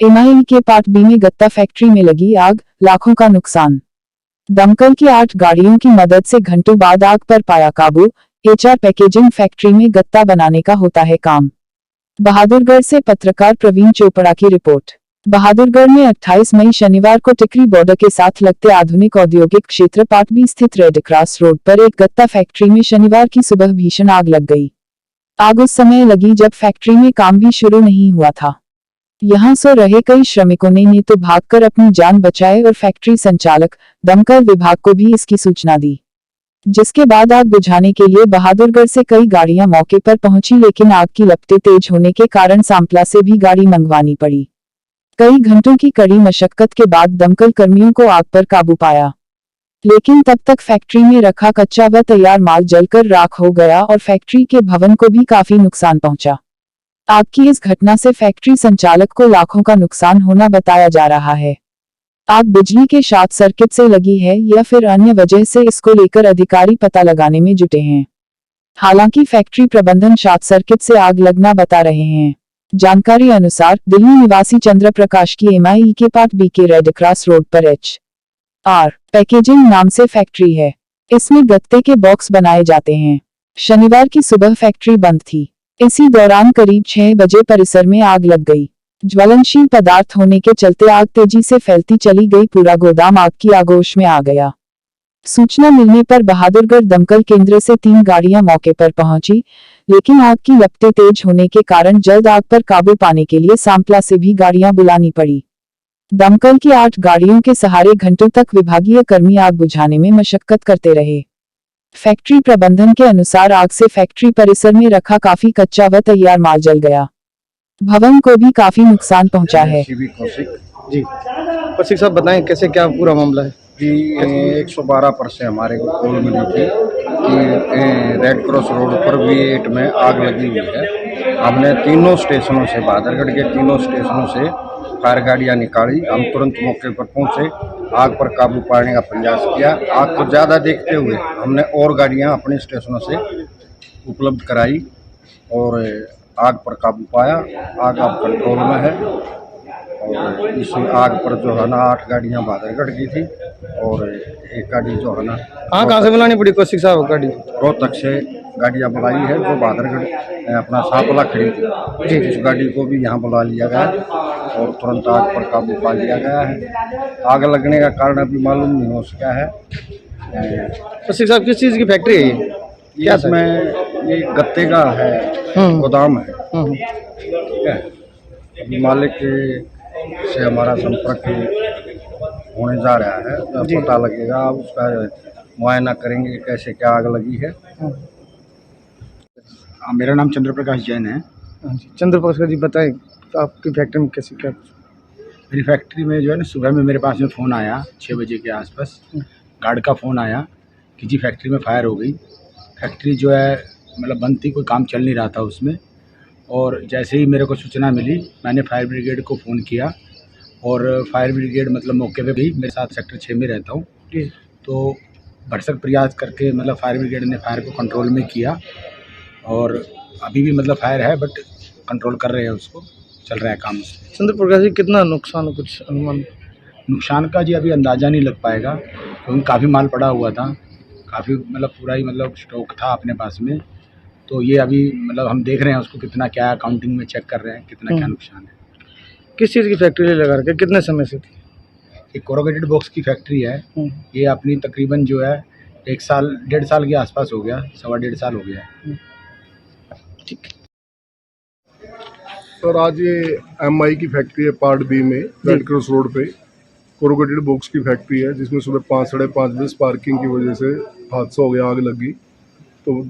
MI के part B में गत्ता फैक्ट्री में लगी आग, लाखों का नुकसान। दमकल की 8 गाड़ियों की मदद से घंटों बाद आग पर पाया काबू। एचआर पैकेजिंग फैक्ट्री में गत्ता बनाने का होता है काम। बहादुरगढ़ से पत्रकार प्रवीण चोपड़ा की रिपोर्ट। बहादुरगढ़ में 28 मई शनिवार को टिकरी बॉर्डर के साथ लगते आधुनिक औद्योगिक क्षेत्र पार्ट बी स्थित रेड क्रॉस रोड पर एक गत्ता फैक्ट्री में शनिवार की सुबह भीषण आग लग गई। आग उस समय लगी जब फैक्ट्री में काम भी शुरू नहीं हुआ था। यहां सो रहे कई श्रमिकों ने तो भागकर अपनी जान बचाई और फैक्ट्री संचालक, दमकल विभाग को भी इसकी सूचना दी, जिसके बाद आग बुझाने के लिए बहादुरगढ़ से कई गाड़ियां मौके पर पहुंची, लेकिन आग की लपटें तेज होने के कारण सांपला से भी गाड़ी मंगवानी पड़ी। कई घंटों की कड़ी मशक्कत के बाद दमकल कर्मियों को आग पर काबू पाया, लेकिन तब तक फैक्ट्री में रखा कच्चा व तैयार माल जलकर राख हो गया और फैक्ट्री के भवन को भी काफी नुकसान पहुंचा। आग की इस घटना से फैक्ट्री संचालक को लाखों का नुकसान होना बताया जा रहा है। आग बिजली के शॉर्ट सर्किट से लगी है या फिर अन्य वजह से, इसको लेकर अधिकारी पता लगाने में जुटे हैं। हालांकि फैक्ट्री प्रबंधन शॉर्ट सर्किट से आग लगना बता रहे हैं। जानकारी अनुसार दिल्ली निवासी चंद्र प्रकाश की एमआई के पार्ट बी के रेड क्रॉस रोड पर एचआर पैकेजिंग नाम से फैक्ट्री है। इसमें गत्ते के बॉक्स बनाए जाते हैं। शनिवार की सुबह फैक्ट्री बंद थी। इसी दौरान करीब 6 बजे परिसर में आग लग गई। ज्वलनशील पदार्थ होने के चलते आग तेजी से फैलती चली गई। पूरा गोदाम आग की आगोश में आ गया। सूचना मिलने पर बहादुरगढ़ दमकल केंद्र से 3 गाड़ियां मौके पर पहुंची, लेकिन आग की लपटें तेज होने के कारण जल्द आग पर काबू पाने के लिए सांपला से भी गाड़ियां बुलानी पड़ी। दमकल की 8 गाड़ियों के सहारे घंटों तक विभागीय कर्मी आग बुझाने में मशक्कत करते रहे। फैक्ट्री प्रबंधन के अनुसार आग से फैक्ट्री परिसर में रखा काफी कच्चा व तैयार माल जल गया। भवन को भी काफी नुकसान पहुंचा है। जी कौशिक साहब बताएं कैसे क्या पूरा मामला है? जी 112 पर से हमारे को कॉल मिली थी कि रेड क्रॉस रोड पर V8 में आग लगी हुई है। हमने तीनों स्टेशनों से, बहादुरगढ़ के तीनों स्टेशनों से फायर गाड़ियाँ निकाली। हम तुरंत मौके पर पहुंचे, आग पर काबू पाने का प्रयास किया। आग को ज़्यादा देखते हुए हमने और गाड़ियाँ अपने स्टेशनों से उपलब्ध कराई और आग पर काबू पाया। आग अब कंट्रोल में है और इस आग पर जो है ना 8 गाड़ियाँ बहादुरगढ़ की थी और एक गाड़ी जो है ना कहाँ से बुलानी पड़ी कौशिक साहब गाड़ी? रोहतक से गाड़ियाँ बुलाई है जो बहादुरगढ़ अपना सांपला खड़ी थी। जी उस गाड़ी को भी यहाँ बुला लिया गया और तुरंत आग पर काबू पा लिया गया है। आग लगने का कारण अभी मालूम नहीं हो सका है। कौशिक साहब किस चीज़ की फैक्ट्री है ये? क्या इसमें ये गत्ते का है, गोदाम है। ठीक है, अभी मालिक से हमारा संपर्क होने जा रहा है, जब पता लगेगा अब उसका मुआयना करेंगे कैसे क्या आग लगी है। मेरा नाम चंद्र प्रकाश जैन है। चंद्र प्रकाश जी बताएं तो आपकी फैक्ट्री में कैसे क्या? मेरी फैक्ट्री में जो है ना सुबह में मेरे पास में फ़ोन आया 6 बजे के आसपास। गार्ड का फ़ोन आया कि जी फैक्ट्री में फायर हो गई। फैक्ट्री जो है मतलब बंद थी, कोई काम चल नहीं रहा था उसमें। और जैसे ही मेरे को सूचना मिली मैंने फायर ब्रिगेड को फ़ोन किया और फायर ब्रिगेड मतलब मौके पे भी, मेरे साथ सेक्टर 6 में रहता हूँ, तो भरसक प्रयास करके मतलब फायर ब्रिगेड ने फायर को कंट्रोल में किया और अभी भी मतलब फायर है बट कंट्रोल कर रहे हैं उसको, चल रहा है काम उसमें। चंद्र प्रकाश जी कितना नुकसान, कुछ अनुमान? नुकसान का जी अभी अंदाज़ा नहीं लग पाएगा क्योंकि काफ़ी माल पड़ा हुआ था, काफ़ी मतलब पूरा ही मतलब स्टॉक था अपने पास में। तो ये अभी मतलब हम देख रहे हैं उसको कितना क्या अकाउंटिंग में चेक कर रहे हैं कितना क्या नुकसान है। किस चीज़ की फैक्ट्री लगा रखे, कितने समय से थी? एक कोरोगेटेड बॉक्स की फैक्ट्री है। ये अपनी तकरीबन जो है 1 साल 1.5 साल के आसपास हो गया, 1.25 साल हो गया है। ठीक। सर आज ये एमआई की फैक्ट्री है पार्ट बी में रेड क्रॉस रोड पे। कोरोगेटेड बॉक्स की फैक्ट्री है जिसमें सुबह 5 साढ़े 5 बजे पार्किंग की वजह से हादसा हो गया, आग लगी। तो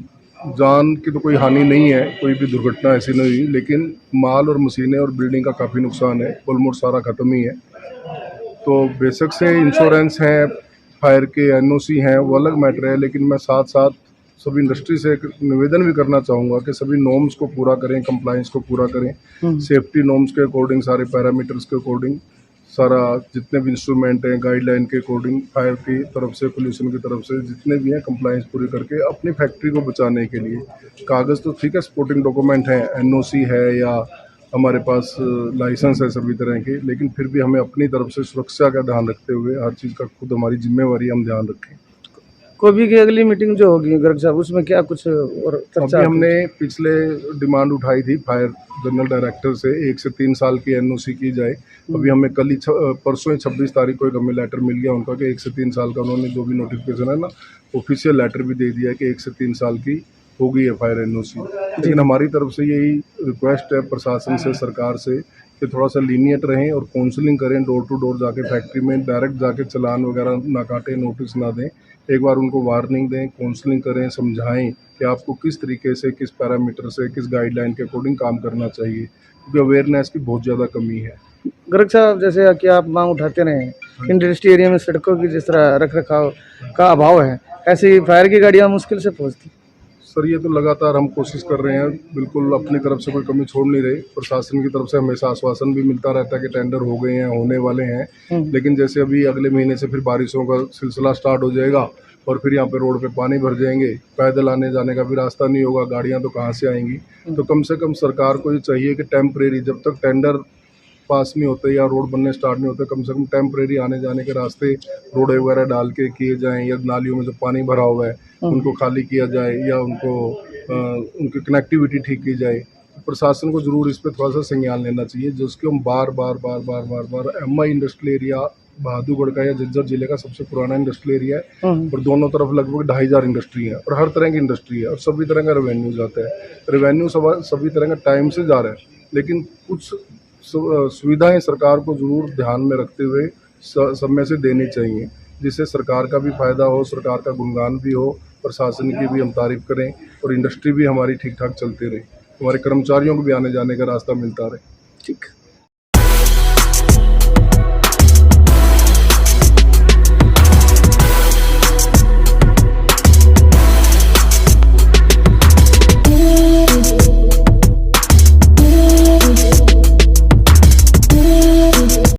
जान की तो कोई हानि नहीं है, कोई भी दुर्घटना ऐसी नहीं हुई, लेकिन माल और मशीनें और बिल्डिंग का काफ़ी नुकसान है, ऑलमोस्ट सारा ख़त्म ही है। तो बेशक से इंश्योरेंस है, फायर के एनओसी हैं, वो अलग मैटर है, लेकिन मैं साथ साथ सभी इंडस्ट्री से एक निवेदन भी करना चाहूँगा कि सभी नॉर्म्स को पूरा करें, कंप्लायंस को पूरा करें, सेफ्टी नॉर्म्स के अकॉर्डिंग, सारे पैरामीटर्स के अकॉर्डिंग सारा जितने भी इंस्ट्रूमेंट हैं गाइडलाइन के अकॉर्डिंग फायर की तरफ से, पोल्यूशन की तरफ से जितने भी हैं कंप्लाइंस पूरी करके अपनी फैक्ट्री को बचाने के लिए। कागज़ तो ठीक है, सपोर्टिंग डॉक्यूमेंट हैं, एनओसी है या हमारे पास लाइसेंस है सभी तरह के, लेकिन फिर भी हमें अपनी तरफ से सुरक्षा का ध्यान रखते हुए हर चीज़ का खुद हमारी जिम्मेवारी हम ध्यान रखें। कोबी की अगली मीटिंग जो होगी गर्ग साहब, उसमें क्या कुछ और चर्चा? अभी हमने पिछले डिमांड उठाई थी फायर जनरल डायरेक्टर से 1 से 3 साल की एनओसी की जाए। अभी हमें कल ही परसों ही 26 तारीख को एक हमें लेटर मिल गया उनका कि 1 से 3 साल का उन्होंने जो भी नोटिफिकेशन है ना, ऑफिशियल लेटर भी दे दिया है कि 1 से 3 साल की हो गई है फायर एनओसी। लेकिन हमारी तरफ से यही रिक्वेस्ट है प्रशासन से, सरकार से, कि थोड़ा सा लीनियट रहें और काउंसलिंग करें, डोर टू डोर जाके फैक्ट्री में डायरेक्ट जाके चालान वगैरह ना काटें, नोटिस ना दें। एक बार उनको वार्निंग दें, काउंसलिंग करें, समझाएं कि आपको किस तरीके से, किस पैरामीटर से, किस गाइडलाइन के अकॉर्डिंग काम करना चाहिए, क्योंकि अवेयरनेस की बहुत ज़्यादा कमी है। गर्ग साहब, जैसे कि आप मांग उठाते रहे, इंडस्ट्री एरिया में सड़कों की जिस तरह रख रखाव का अभाव है, ऐसी फायर की गाड़ियाँ मुश्किल से पहुँचती। सर ये तो लगातार हम कोशिश कर रहे हैं, बिल्कुल अपनी तरफ से कोई कमी छोड़ नहीं रहे। प्रशासन की तरफ से हमेशा आश्वासन भी मिलता रहता है कि टेंडर हो गए हैं, होने वाले हैं। लेकिन जैसे अभी अगले महीने से फिर बारिशों का सिलसिला स्टार्ट हो जाएगा और फिर यहाँ पे रोड पे पानी भर जाएंगे, पैदल आने जाने का भी रास्ता नहीं होगा, गाड़ियाँ तो कहाँ से आएंगी। तो कम से कम सरकार को ये चाहिए कि टेम्परेरी, जब तक टेंडर पास नहीं होते या रोड बनने स्टार्ट नहीं होते, कम से कम टेम्परेरी आने जाने के रास्ते रोड वगैरह डाल के किए जाएं, या नालियों में जो पानी भरा हुआ है उनको खाली किया जाए, या उनको उनकी कनेक्टिविटी ठीक की जाए। तो प्रशासन को ज़रूर इस पर थोड़ा सा संज्ञान लेना चाहिए, जिसके हम बार बार एमआई इंडस्ट्रियल एरिया बहादुरगढ़ का या झज्जर जिले का सबसे पुराना इंडस्ट्रियल एरिया है और दोनों तरफ लगभग 2500 इंडस्ट्री है और हर तरह की इंडस्ट्री है और सभी तरह का रेवेन्यू जाता है। रेवेन्यू सभी तरह का टाइम से जा रहा है, लेकिन कुछ सुविधाएं सरकार को ज़रूर ध्यान में रखते हुए समय से देनी चाहिए, जिससे सरकार का भी फ़ायदा हो, सरकार का गुणगान भी हो, प्रशासन की भी हम तारीफ़ करें और इंडस्ट्री भी हमारी ठीक ठाक चलती रहे, हमारे कर्मचारियों को भी आने जाने का रास्ता मिलता रहे। ठीक।